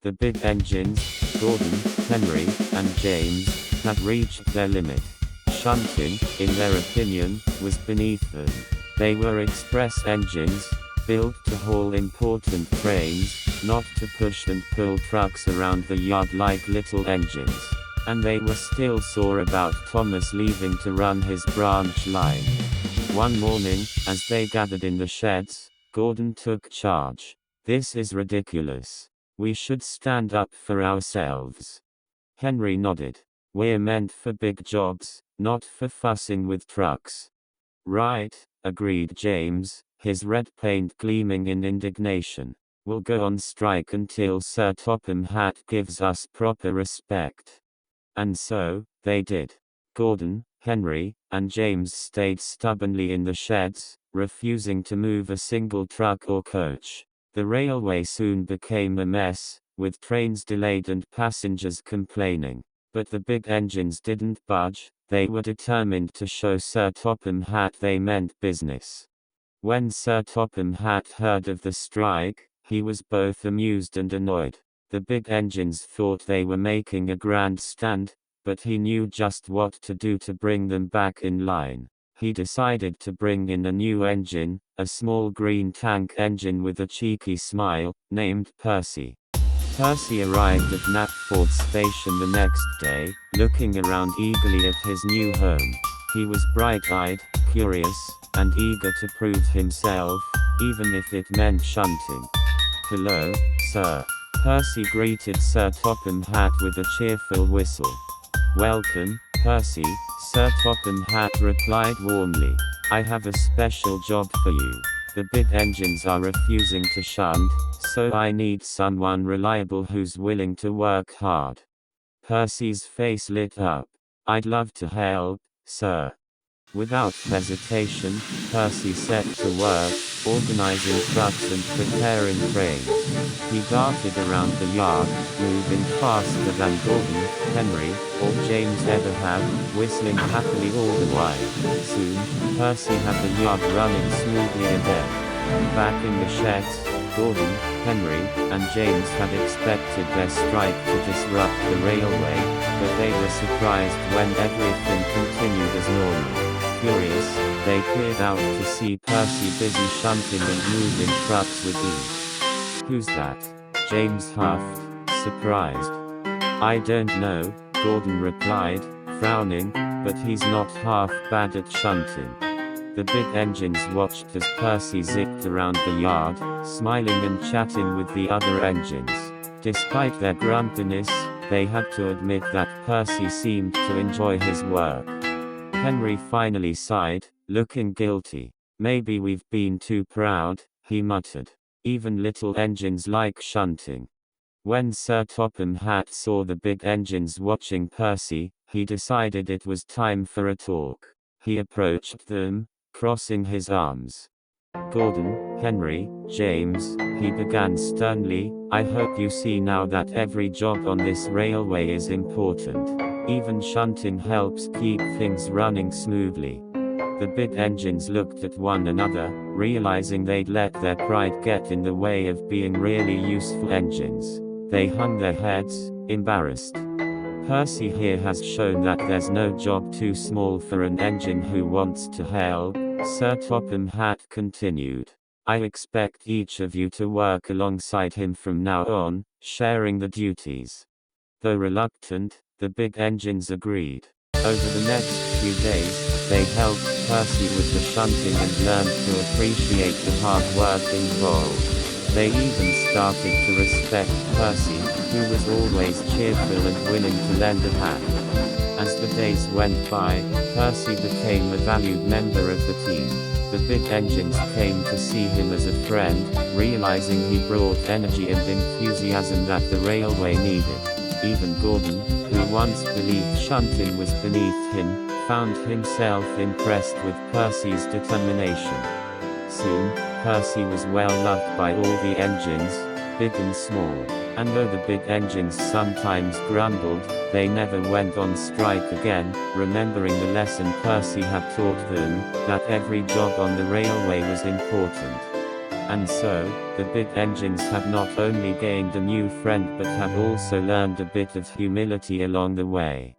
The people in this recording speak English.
The big engines, Gordon, Henry, and James, had reached their limit. Shunting, in their opinion, was beneath them. They were express engines, built to haul important trains, not to push and pull trucks around the yard like little engines. And they were still sore about Thomas leaving to run his branch line. One morning, as they gathered in the sheds, Gordon took charge. "This is ridiculous. We should stand up for ourselves." Henry nodded. "We're meant for big jobs, not for fussing with trucks." "Right," agreed James, his red paint gleaming in indignation. "We'll go on strike until Sir Topham Hatt gives us proper respect." And so, they did. Gordon, Henry, and James stayed stubbornly in the sheds, refusing to move a single truck or coach. The railway soon became a mess, with trains delayed and passengers complaining. But the big engines didn't budge. They were determined to show Sir Topham Hatt they meant business. When Sir Topham Hatt heard of the strike, he was both amused and annoyed. The big engines thought they were making a grand stand, but he knew just what to do to bring them back in line. He decided to bring in a new engine, a small green tank engine with a cheeky smile, named Percy. Percy arrived at Knapford Station the next day, looking around eagerly at his new home. He was bright-eyed, curious, and eager to prove himself, even if it meant shunting. "Hello, sir." Percy greeted Sir Topham Hatt with a cheerful whistle. "Welcome, Percy," Sir Topham Hatt replied warmly. "I have a special job for you. The big engines are refusing to shunt, so I need someone reliable who's willing to work hard." Percy's face lit up. "I'd love to help, sir." Without hesitation, Percy set to work, organizing trucks and preparing trains. He darted around the yard, moving faster than Gordon, Henry, or James ever had, whistling happily all the while. Soon, Percy had the yard running smoothly again. Back in the sheds, Gordon, Henry, and James had expected their strike to disrupt the railway, but they were surprised when everything continued as normal. Curious, they peered out to see Percy busy shunting and moving trucks with ease. "Who's that?" James huffed, surprised. "I don't know," Gordon replied, frowning, "but he's not half bad at shunting." The big engines watched as Percy zipped around the yard, smiling and chatting with the other engines. Despite their grumpiness, they had to admit that Percy seemed to enjoy his work. Henry finally sighed, looking guilty. "Maybe we've been too proud," he muttered. "Even little engines like shunting." When Sir Topham Hatt saw the big engines watching Percy, he decided it was time for a talk. He approached them, crossing his arms. "Gordon, Henry, James," he began sternly, "I hope you see now that every job on this railway is important. Even shunting helps keep things running smoothly." The big engines looked at one another, realizing they'd let their pride get in the way of being really useful engines. They hung their heads, embarrassed. "Percy here has shown that there's no job too small for an engine who wants to help," Sir Topham Hatt continued. "I expect each of you to work alongside him from now on, sharing the duties." Though reluctant, the big engines agreed. Over the next few days, they helped Percy with the shunting and learned to appreciate the hard work involved. They even started to respect Percy, who was always cheerful and willing to lend a hand. As the days went by, Percy became a valued member of the team. The big engines came to see him as a friend, realizing he brought energy and enthusiasm that the railway needed. Even Gordon, who once believed Shuntin was beneath him, found himself impressed with Percy's determination. Soon, Percy was well loved by all the engines, big and small. And though the big engines sometimes grumbled, they never went on strike again, remembering the lesson Percy had taught them, that every job on the railway was important. And so, the big engines have not only gained a new friend but have also learned a bit of humility along the way.